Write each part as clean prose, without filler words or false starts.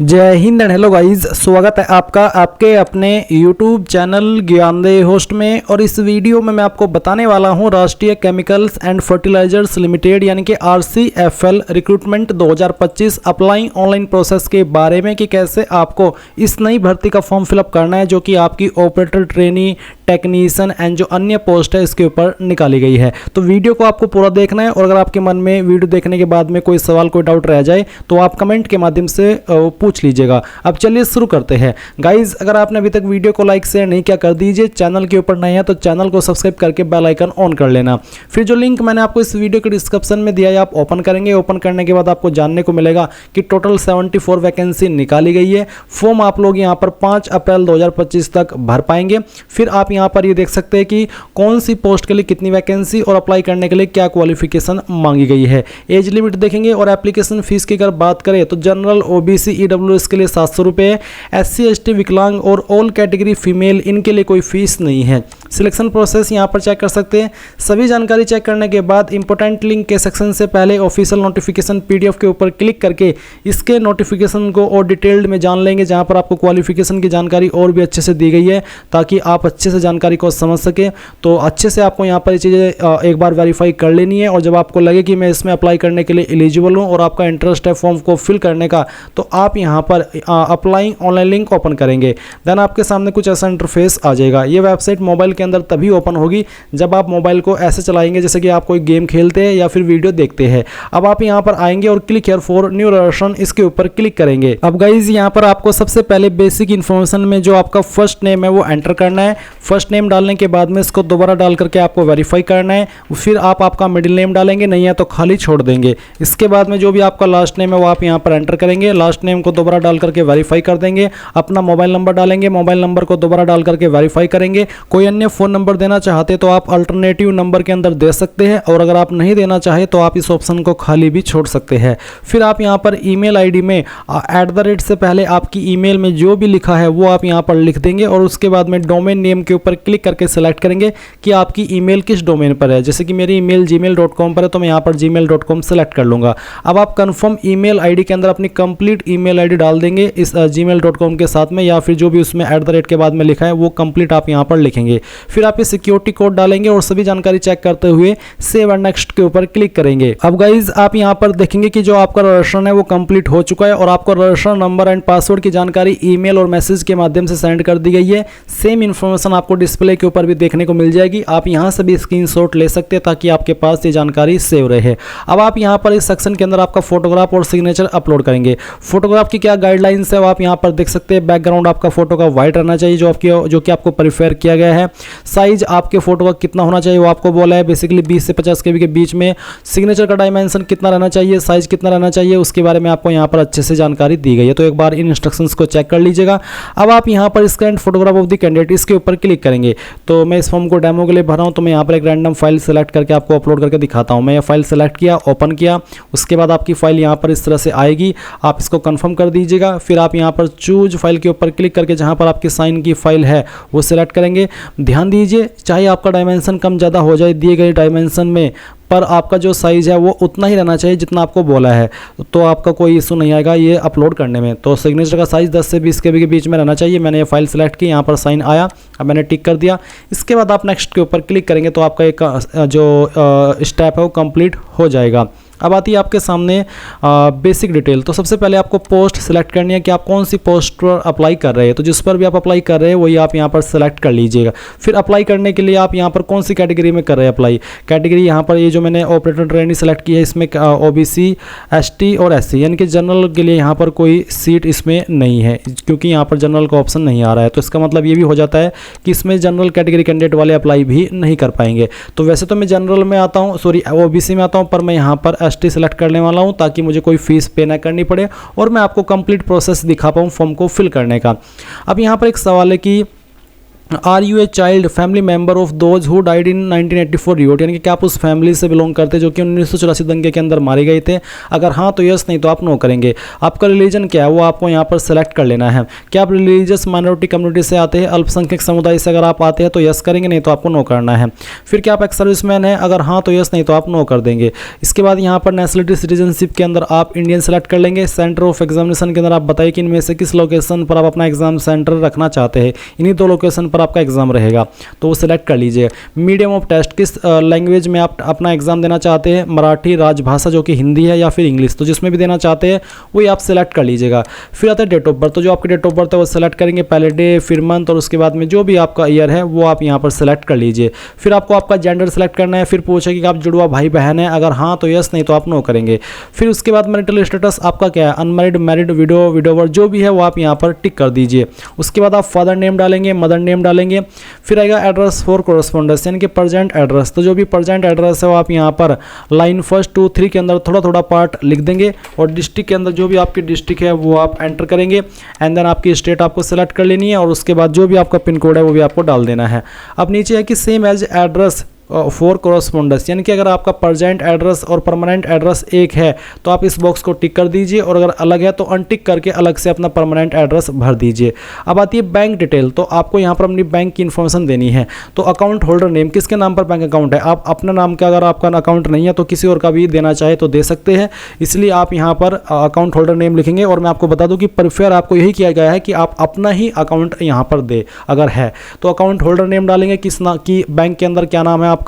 जय Hind and hello guys, स्वागत है आपका आपके अपने YouTube चैनल ज्ञानदेह होस्ट में। और इस वीडियो में मैं आपको बताने वाला हूं राष्ट्रीय केमिकल्स एंड फर्टिलाइजर्स लिमिटेड यानी कि RCFL recruitment 2025 applying online process के बारे में कि कैसे आपको इस नई भर्ती का फॉर्म फिलअप करना है, जो कि आपकी ऑपरेटर ट्रेनी, टेक्नीशियन एंड जो अन्य पोस्ट है इसके ऊपर निकाली गई है। तो वीडियो को आपको पूरा देखना है और अगर आपके मन में वीडियो देखने के बाद में कोई सवाल, कोई डाउट रह जाए तो आप कमेंट के माध्यम से पूछ लीजिएगा। अब चलिए शुरू करते हैं। गाइज, अगर आपने अभी तक वीडियो को लाइक शेयर नहीं किया कर दीजिए, चैनल के ऊपर नए हैं तो चैनल को सब्सक्राइब करके बेल आइकन ऑन कर लेना। फिर जो लिंक मैंने आपको इस वीडियो के डिस्क्रिप्शन में दिया है आप ओपन करेंगे। ओपन करने के बाद आपको जानने को मिलेगा कि टोटल 74 वैकेंसी निकाली गई है। फॉर्म आप लोग यहाँ पर 5 अप्रैल 2025 तक भर पाएंगे। फिर आप यहाँ पर ये देख सकते हैं कि कौन सी पोस्ट के लिए कितनी वैकेंसी और अप्लाई करने के लिए क्या क्वालिफिकेशन मांगी गई है। एज लिमिट देखेंगे और एप्लीकेशन फीस की अगर बात करें तो जनरल, ओबीसी, ईडब्ल्यूएस के लिए 700 रुपये, SC ST विकलांग और ऑल कैटेगरी फीमेल इनके लिए कोई फीस नहीं है। सिलेक्शन प्रोसेस यहाँ पर चेक कर सकते हैं। सभी जानकारी चेक करने के बाद इंपॉर्टेंट लिंक के सेक्शन से पहले ऑफिशियल नोटिफिकेशन PDF के ऊपर क्लिक करके इसके नोटिफिकेशन को और डिटेल्ड में जान लेंगे, जहाँ पर आपको क्वालिफिकेशन की जानकारी और भी अच्छे से दी गई है ताकि आप अच्छे से जानकारी को समझ सके। तो अच्छे से आपको यहाँ पर ये चीज़ें एक बार वेरीफाई कर लेनी है और जब आपको लगे कि मैं इसमें अप्लाई करने के लिए एलिजिबल हूँ और आपका इंटरेस्ट है फॉर्म को फिल करने का, तो आप यहाँ पर अप्लाइंग ऑनलाइन लिंक ओपन करेंगे। देन आपके सामने कुछ ऐसा इंटरफेस आ जाएगा। ये वेबसाइट मोबाइल के अंदर तभी ओपन होगी जब आप मोबाइल को ऐसे चलाएंगे जैसे कि आप कोई गेम खेलते हैं या फिर वीडियो देखते हैं। अब आप यहाँ पर आएंगे और click here for new registration इसके ऊपर क्लिक करेंगे। अब गाइज, यहाँ पर आपको सबसे पहले बेसिक इन्फॉर्मेशन में जो आपका फर्स्ट नेम है वो एंटर करना है। फर्स्ट नेम डालने के बाद में इसको दोबारा डाल करके आपको वेरीफाई करना है। फिर आप आपका मिडिल नेम डालेंगे, नहीं है तो खाली छोड़ देंगे। इसके बाद में जो भी आपका लास्ट नेम है वो आप यहाँ पर एंटर करेंगे। लास्ट नेम को दोबारा डाल करके वेरीफाई कर देंगे। अपना मोबाइल नंबर डालेंगे, मोबाइल नंबर को दोबारा डाल करके वेरीफाई करेंगे। कोई अन्य फोन नंबर देना चाहते तो आप अल्टरनेटिव नंबर के अंदर दे सकते हैं और अगर आप नहीं देना चाहे तो आप इस ऑप्शन को खाली भी छोड़ सकते हैं। फिर आप यहाँ पर ईमेल आईडी में @ से पहले आपकी ईमेल में जो भी लिखा है वो आप यहाँ पर लिख देंगे और उसके बाद में डोमेन नेम के ऊपर क्लिक करके सेलेक्ट करेंगे कि आपकी ईमेल किस डोमेन पर है। जैसे कि मेरी ईमेल gmail.com पर है तो मैं यहाँ पर gmail.com सेलेक्ट कर लूँगा। अब आप कंफर्म ईमेल आईडी के अंदर अपनी कंप्लीट ईमेल आईडी डाल देंगे इस gmail.com के साथ में, या फिर जो भी उसमें @ के बाद में लिखा है वो कंप्लीट आप यहाँ पर लिखेंगे। फिर आप ये सिक्योरिटी कोड डालेंगे और सभी जानकारी चेक करते हुए सेव एंड नेक्स्ट के ऊपर क्लिक करेंगे। अब गाइज, आप यहाँ पर देखेंगे कि जो आपका रजिस्ट्रेशन है वो कंप्लीट हो चुका है और आपको रजिस्ट्रेशन नंबर एंड पासवर्ड की जानकारी ईमेल और मैसेज के माध्यम से सेंड कर दी गई है। सेम इन्फॉर्मेशन आपको डिस्प्ले के ऊपर भी देखने को मिल जाएगी। आप यहाँ से भी स्क्रीनशॉट ले सकते हैं ताकि आपके पास ये जानकारी सेव रहे। अब आप यहाँ पर इस सेक्शन के अंदर आपका फोटोग्राफ और सिग्नेचर अपलोड करेंगे। फोटोग्राफ की क्या गाइडलाइंस है वो आप यहाँ पर देख सकते हैं। बैकग्राउंड आपका फोटो का व्हाइट रहना चाहिए जो कि आपको प्रीफर किया गया है। साइज आपके फोटो का कितना होना चाहिए वो आपको बोला है, बेसिकली 20 से 50 KB के बीच में। सिग्नेचर का डायमेंशन कितना रहना चाहिए, साइज कितना रहना चाहिए, उसके बारे में आपको यहाँ पर अच्छे से जानकारी दी गई है। तो एक बार इन इंस्ट्रक्शंस को चेक कर लीजिएगा। अब आप यहाँ पर scan photograph of the candidate इसके ऊपर क्लिक करेंगे। तो मैं इस फॉर्म को डेमो के लिए भरा हूँ तो मैं यहाँ पर एक रैंडम फाइल सेलेक्ट करके आपको अपलोड करके दिखाता हूँ। मैं ये फाइल सेलेक्ट किया, ओपन किया, उसके बाद आपकी फाइल यहाँ पर इस तरह से आएगी। आप इसको कंफर्म कर दीजिएगा। फिर आप यहाँ पर चूज फाइल के ऊपर क्लिक करके जहाँ पर आपकी साइन की फाइल है वो सिलेक्ट करेंगे। ध्यान दीजिए, चाहे आपका डायमेंशन कम ज़्यादा हो जाए दिए गए डायमेंशन में, पर आपका जो साइज़ है वो उतना ही रहना चाहिए जितना आपको बोला है, तो आपका कोई इशू नहीं आएगा ये अपलोड करने में। तो सिग्नेचर का साइज़ 10 से 20 KB के बीच में रहना चाहिए। मैंने ये फाइल सेलेक्ट की, यहाँ पर साइन आया, अब मैंने टिक कर दिया। इसके बाद आप नेक्स्ट के ऊपर क्लिक करेंगे तो आपका एक जो स्टेप है वो कंप्लीट हो जाएगा। अब आती है आपके सामने बेसिक डिटेल। तो सबसे पहले आपको पोस्ट सेलेक्ट करनी है कि आप कौन सी पोस्ट पर अप्लाई कर रहे हैं। तो जिस पर भी आप अप्लाई कर रहे हैं वही आप यहाँ पर सेलेक्ट कर लीजिएगा। फिर अप्लाई करने के लिए आप यहाँ पर कौन सी कैटेगरी में कर रहे हैं अप्लाई। कैटेगरी यहाँ पर ये जो मैंने ऑपरेटर ट्रेनी सेलेक्ट की है इसमें OBC, ST और SC यानी कि जनरल के लिए यहाँ पर कोई सीट इसमें नहीं है क्योंकि यहाँ पर जनरल का ऑप्शन नहीं आ रहा है। तो इसका मतलब ये भी हो जाता है कि इसमें जनरल कैटेगरी कैंडिडेट वाले अप्लाई भी नहीं कर पाएंगे। तो वैसे तो मैं जनरल में आता हूँ, सॉरी OBC में आता हूँ, पर मैं यहाँ पर ST सेलेक्ट करने वाला हूँ ताकि मुझे कोई फीस पे ना करनी पड़े और मैं आपको कंप्लीट प्रोसेस दिखा पाऊँ फॉर्म को फिल करने का। अब यहाँ पर एक सवाल है कि are you a child family member of those who died in 1984 revolt, यानी कि क्या आप उस फैमिली से बिलोंग करते जो कि 1984 दंगे के अंदर मारे गए थे? अगर हाँ तो यस, नहीं तो आप नो करेंगे। आपका रिलीजन क्या है वो आपको यहाँ पर सेलेक्ट कर लेना है। क्या आप रिलीजियस माइनॉरिटी कम्युनिटी से आते हैं, अल्पसंख्यक समुदाय से अगर आप आते हैं तो यस करेंगे, नहीं तो आपको नो करना है। फिर क्या आप एक्स सर्विसमैन है, अगर हाँ तो यस, नहीं तो आप नो कर देंगे। इसके बाद यहाँ पर नेशनलिटी सिटीजनशिप के अंदर आप इंडियन सेलेक्ट कर लेंगे। सेंटर ऑफ एग्जामिनेशन के अंदर आप बताइए कि इनमें से किस लोकेशन पर आप अपना एग्जाम सेंटर रखना चाहते हैं। इन्हीं दो लोकेशन पर आपका एग्जाम रहेगा तो वो सिलेक्ट कर लीजिए। मीडियम ऑफ टेस्ट, किस लैंग्वेज में आप अपना एग्जाम देना चाहते हैं, मराठी राजभाषा जो कि हिंदी है या फिर इंग्लिश, तो जिसमें भी देना चाहते हैं वही आप सिलेक्ट कर लीजिएगा। फिर आता है डेट ऑफ बर्थ, तो जो आपकी डेट ऑफ बर्थ है वो सिलेक्ट करेंगे, पहले डे फिर मंथ और उसके बाद में जो भी आपका ईयर है वो आप यहाँ पर सिलेक्ट कर लीजिए। फिर आपको आपका जेंडर सेलेक्ट करना है। फिर पूछेगी कि आप जुड़वा भाई बहन है, अगर हाँ तो यस, नहीं तो आप नो करेंगे। फिर उसके बाद मैरिटल स्टेटस आपका क्या है, अनमैरिड, मैरिड, विडो, विडोवर जो भी है वो आप यहाँ पर टिक कर दीजिए। उसके बाद आप फादर नेम डालेंगे, मदर नेम डालेंगे। फिर आएगा एड्रेस फॉर कोरस्पोंडेंस, यानी कि प्रेजेंट एड्रेस, तो जो भी प्रेजेंट एड्रेस है वो आप यहाँ पर लाइन 1, 2, 3 के अंदर थोड़ा थोड़ा पार्ट लिख देंगे और डिस्ट्रिक्ट के अंदर जो भी आपकी डिस्ट्रिक्ट है वो आप एंटर करेंगे। एंड देन आपकी स्टेट आपको सेलेक्ट कर लेनी है और उसके बाद जो भी आपका पिन कोड है वो भी आपको डाल देना है। अब नीचे है कि same as address for correspondence, यानी कि अगर आपका प्रेजेंट एड्रेस और परमानेंट एड्रेस एक है तो आप इस बॉक्स को टिक कर दीजिए और अगर अलग है तो अनटिक करके अलग से अपना परमानेंट एड्रेस भर दीजिए। अब आती है बैंक डिटेल, तो आपको यहाँ पर अपनी बैंक की इन्फॉर्मेशन देनी है। तो अकाउंट होल्डर नेम, किसके नाम पर बैंक अकाउंट है, आप अपने नाम का अगर आपका अकाउंट नहीं है तो किसी और का भी देना चाहे तो दे सकते हैं, इसलिए आप यहाँ पर अकाउंट होल्डर नेम लिखेंगे। और मैं आपको बता दूँ कि प्रेफर आपको यही किया गया है कि आप अपना ही अकाउंट यहाँ पर दे, अगर है तो अकाउंट होल्डर नेम डालेंगे कि बैंक के अंदर क्या नाम है आपका।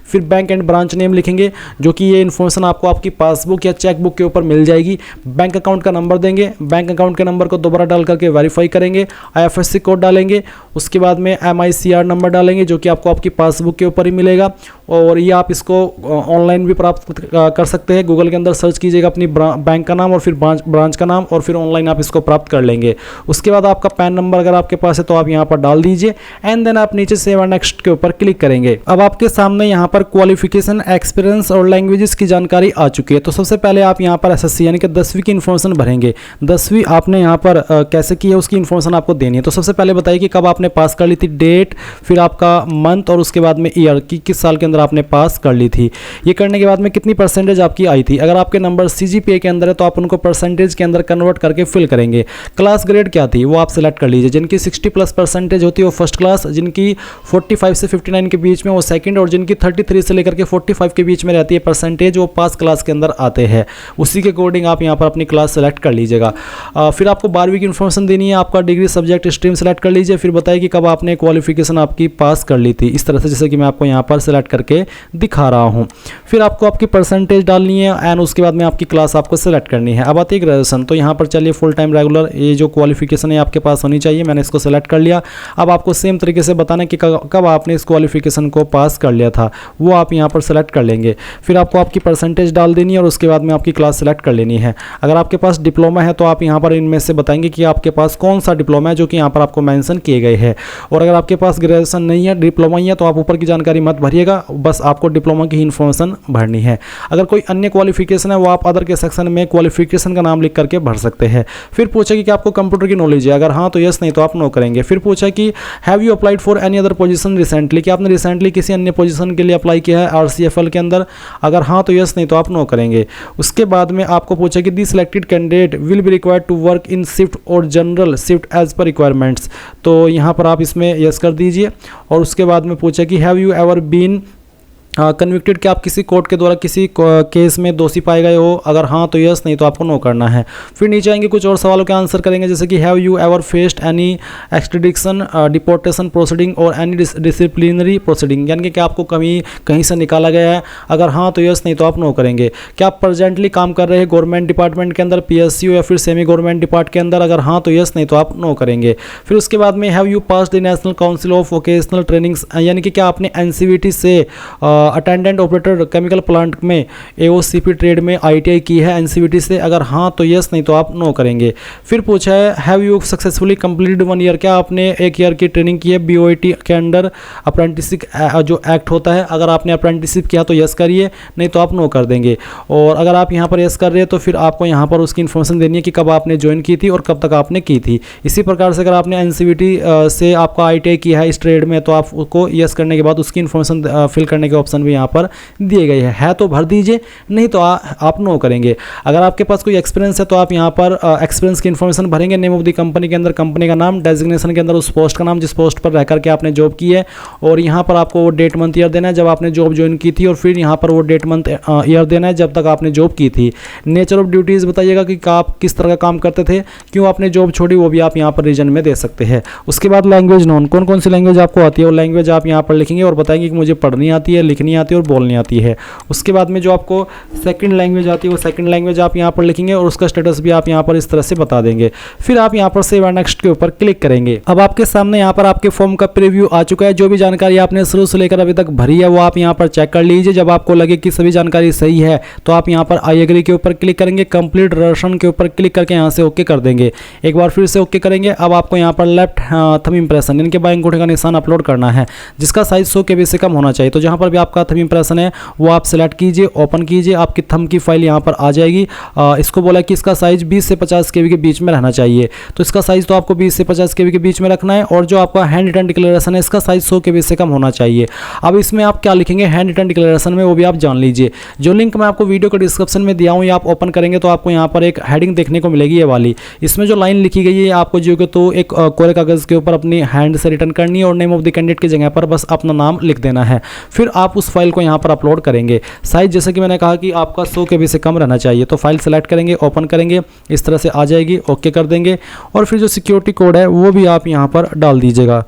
फिर बैंक एंड ब्रांच नेम लिखेंगे, जो कि ये इन्फॉर्मेशन आपको आपकी पासबुक या चेकबुक के ऊपर मिल जाएगी। बैंक अकाउंट का नंबर देंगे, बैंक अकाउंट के नंबर को दोबारा डाल करके वेरीफाई करेंगे। IFSC कोड डालेंगे, उसके बाद में MICR नंबर डालेंगे जो कि आपको आपकी पासबुक के ऊपर ही मिलेगा। और ये आप इसको ऑनलाइन भी प्राप्त कर सकते हैं, गूगल के अंदर सर्च कीजिएगा अपनी बैंक का नाम और फिर ब्रांच का नाम और फिर ऑनलाइन आप इसको प्राप्त कर लेंगे। उसके बाद आपका पैन नंबर अगर आपके पास है तो आप यहाँ पर डाल दीजिए एंड देन आप नीचे सेव एंड नेक्स्ट के ऊपर क्लिक करेंगे। अब आपके सामने यहाँ पर क्वालिफिकेशन, एक्सपीरियंस और लैंग्वेजेस की जानकारी आ चुकी है। तो सबसे पहले आप यहाँ पर SSC यानी कि 10वीं की इन्फॉर्मेशन भरेंगे। 10वीं आपने यहाँ पर कैसे की है उसकी इन्फॉर्मेशन आपको देनी है। तो सबसे पहले बताइए कि कब आपने पास कर ली थी, डेट, फिर आपका मंथ और उसके बाद में ईयर की किस साल के अंदर आपने पास कर ली थी। ये करने के बाद में कितनी परसेंटेज आपकी आई थी। अगर आपके नंबर CGPA के अंदर है तो आप उनको परसेंटेज के अंदर कन्वर्ट करके फिल करेंगे। क्लास ग्रेड क्या थी वो आप सिलेक्ट कर लीजिए। जिनकी 60+ परसेंटेज होती है वो फर्स्ट क्लास, जिनकी 45 से 59 के बीच में वो सेकंड और जिनकी 33 से लेकर के 45 के बीच में रहती है परसेंटेज वो पास क्लास के अंदर आते हैं। उसी के अकॉर्डिंग आप यहाँ पर अपनी क्लास सेलेक्ट कर लीजिएगा। फिर आपको 12वीं की इन्फॉर्मेशन देनी है, आपका डिग्री सब्जेक्ट स्ट्रीम सेलेक्ट कर लीजिए। फिर बताइए कि कब आपने क्वालिफिकेशन आपकी पास कर ली थी, इस तरह से जैसे कि मैं आपको यहाँ पर सेलेक्ट करके दिखा रहा हूँ। फिर आपको आपकी परसेंटेज डालनी है एंड उसके बाद में आपकी क्लास आपको सेलेक्ट करनी है। अब आती है ग्रेजुएशन, तो यहाँ पर चलिए फुल टाइम रेगुलर ये जो क्वालिफिकेशन है आपके पास होनी चाहिए, मैंने इसको सेलेक्ट कर लिया। अब आपको सेम तरीके से बताना है कि कब आपने इस क्वालिफिकेशन को पास कर लिया था, वो आप यहाँ पर सेलेक्ट कर लेंगे। फिर आपको आपकी परसेंटेज डाल देनी है और उसके बाद में आपकी क्लास सेलेक्ट कर लेनी है। अगर आपके पास डिप्लोमा है तो आप यहाँ पर इनमें से बताएंगे कि आपके पास कौन सा डिप्लोमा है जो कि यहाँ पर आपको मेंशन किए गए हैं। और अगर आपके पास ग्रेजुएशन नहीं है, डिप्लोमा ही है, तो आप ऊपर की जानकारी मत भरिएगा, बस आपको डिप्लोमा की इन्फॉर्मेशन भरनी है। अगर कोई अन्य क्वालिफिकेशन है वो आप अदर के सेक्शन में क्वालिफिकेशन का नाम लिख करके भर सकते हैं। फिर पूछा कि आपको कंप्यूटर की नॉलेज है, अगर हाँ तो यस, नहीं तो आप नो करेंगे। फिर पूछा कि have you applied for any other position recently, कि आपने रिसेंटली किसी अन्य पोजीशन के लिए अप्लाई किया है RCFL के अंदर, अगर हाँ तो यस, नहीं तो आप नो करेंगे। उसके बाद में आपको पूछा कि the selected candidate will be required to work in shift और general shift as per requirements, तो यहाँ पर आप इसमें यस कर दीजिए। और उसके बाद में पूछा कि have you ever been convicted, कि आप किसी कोर्ट के द्वारा किसी केस में दोषी पाए गए हो, अगर हाँ तो यस, नहीं तो आपको नो करना है। फिर नीचे आएंगे कुछ और सवालों के आंसर करेंगे, जैसे कि have you ever faced any extradition, deportation proceeding और एनी डिसिप्लिनरी प्रोसीडिंग, यानी कि आपको कहीं से निकाला गया है, अगर हाँ तो यस, नहीं तो आप नो करेंगे। क्या आप प्रेजेंटली काम कर रहे हैं गवर्नमेंट डिपार्टमेंट के अंदर, PSU या फिर सेमी गवर्नमेंट डिपार्ट के अंदर, अगर हाँ तो यस, नहीं तो आप नो करेंगे। फिर उसके बाद में have you pass the national council of vocational trainings, यानी कि क्या आपने NCVT से अटेंडेंट ऑपरेटर केमिकल प्लांट में AOCP ट्रेड में ITI की है NCVT से, अगर हाँ तो यस, नहीं तो आप नो करेंगे। फिर पूछा है have you successfully completed 1 year, क्या आपने 1 ईयर की ट्रेनिंग की है BOET के अंडर अप्रेंटिसशिप जो एक्ट होता है। अगर आपने अप्रेंटिसशिप किया तो यस करिए, नहीं तो आप नो कर देंगे। और अगर आप यहाँ पर यस कर रहे हैं तो फिर आपको यहाँ पर उसकी इन्फॉर्मेशन देनी है कि कब आपने ज्वाइन की थी और कब तक आपने की थी। इसी प्रकार से अगर आपने NCVT से आपका ITI किया है इस ट्रेड में तो आप उसको यस करने के बाद उसकी इन्फॉर्मेशन फिल करने के ऑप्शन भी यहाँ पर दिए गए हैं। तो भर दीजिए, नहीं तो आप नो करेंगे। अगर आपके पास कोई एक्सपीरियंस है तो आप यहाँ पर एक्सपीरियंस की इन्फॉर्मेशन भरेंगे, नेम ऑफ द कंपनी के अंदर कंपनी का नाम, डेजिग्नेशन के अंदर उस पोस्ट का नाम जिस पोस्ट पर रह करके आपने जॉब की है, और यहाँ पर आपको वो डेट मंथ ईयर देना है जब आपने जॉब ज्वाइन की थी, और फिर यहाँ पर वो डेट मंथ ईयर देना है जब तक आपने जॉब की थी। नेचर ऑफ ड्यूटीज़ बताइएगा कि आप किस तरह का काम करते थे, क्यों आपने जॉब छोड़ी, वो भी आप यहाँ पर रीजन में दे सकते हैं। उसके बाद लैंग्वेज नोन, कौन कौन सी लैंग्वेज आपको आती है वो लैंग्वेज आप यहाँ पर लिखेंगे और बताएंगे कि मुझे पढ़नी आती है, लिखनी आती है और बोलनी आती है। उसके बाद में जो आपको सेकंड लैंग्वेज आती है वो सेकंड लैंग्वेज आप यहाँ पर लिखेंगे और उसका स्टेटस भी आप यहाँ पर इस तरह से बता देंगे। फिर आप यहाँ पर सेव एंड नेक्स्ट के ऊपर क्लिक करेंगे। अब आपके सामने यहाँ पर आपके फॉर्म का प्रीव्यू आ चुका है। जो भी जानकारी आपने शुरू से लेकर अभी तक भरी है वो आप यहाँ पर चेक कर लीजिए। जब आपको लगे कि सभी जानकारी सही है तो आप यहाँ पर आई एग्री के ऊपर क्लिक करेंगे, कंप्लीट रजिस्ट्रेशन के ऊपर क्लिक करके यहाँ से ओके कर देंगे। एक बार फिर से ओके करेंगे। अब आपको यहाँ पर लेफ्ट थंब इंप्रेशन यानी कि बाएं अंगूठे का निशान अपलोड करना है जिसका साइज 100 KB से कम होना चाहिए। तो जहाँ पर भी आपका थंब इंप्रेशन है वो आप सेलेक्ट कीजिए, ओपन कीजिए, आपकी थंब की फाइल यहाँ पर आ जाएगी। इसको बोला कि इसका साइज 20 से 50 KB के बीच में रहना चाहिए, तो इसका साइज तो आपको 20 से 50 KB के बीच में रखना है। और जो आपका हैंड रिटन डिक्लेरेशन है इसका साइज 100 KB से कम होना चाहिए। अब इसमें आप क्या लिखेंगे हैंड रिटन डिक्लेरेशन में वो भी आप जान लीजिए। जो लिंक मैं आपको वीडियो के डिस्क्रिप्शन में दिया हूँ ये आप ओपन करेंगे तो आपको यहाँ पर एक हेडिंग देखने को मिलेगी ये वाली। इसमें जो लाइन लिखी गई है आपको जो कि तो एक कोरे कागज के ऊपर अपनी हैंड से रिटर्न करनी है और नेम ऑफ द कैंडिडेट की जगह पर बस अपना नाम लिख देना है। फिर आप उस फाइल को यहाँ पर अपलोड करेंगे। साइज जैसे कि मैंने कहा कि आपका 100 KB से कम रहना चाहिए, तो फाइल सेलेक्ट करेंगे, ओपन करेंगे, इस तरह से आ जाएगी, ओके कर देंगे। और फिर जो सिक्योरिटी कोड है वो भी आप यहाँ पर डाल दीजिएगा।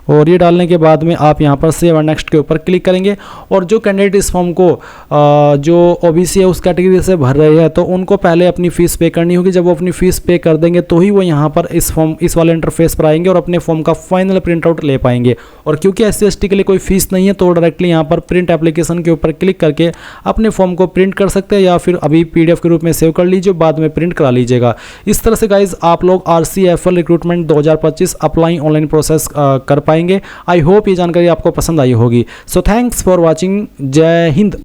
और ये डालने के बाद में आप यहाँ पर सेव एंड नेक्स्ट के ऊपर क्लिक करेंगे। और जो कैंडिडेट इस फॉर्म को जो OBC है उस कैटेगरी से भर रहे हैं तो उनको पहले अपनी फ़ीस पे करनी होगी। जब वो अपनी फ़ीस पे कर देंगे तो ही वो यहाँ पर इस वाले इंटरफेस पर आएंगे और अपने फॉर्म का फाइनल प्रिंट आउट ले पाएंगे। और क्योंकि SC/ST के लिए कोई फीस नहीं है तो डायरेक्टली यहाँ पर प्रिंट एप्लीकेशन के ऊपर क्लिक करके अपने फॉर्म को प्रिंट कर सकते हैं या फिर अभी PDF के रूप में सेव कर लीजिए, बाद में प्रिंट करा लीजिएगा। इस तरह से गाइज आप लोग RCFL recruitment 2025 apply online process कर पाएंगे। आई होप ये जानकारी आपको पसंद आई होगी। So thanks for watching. जय हिंद।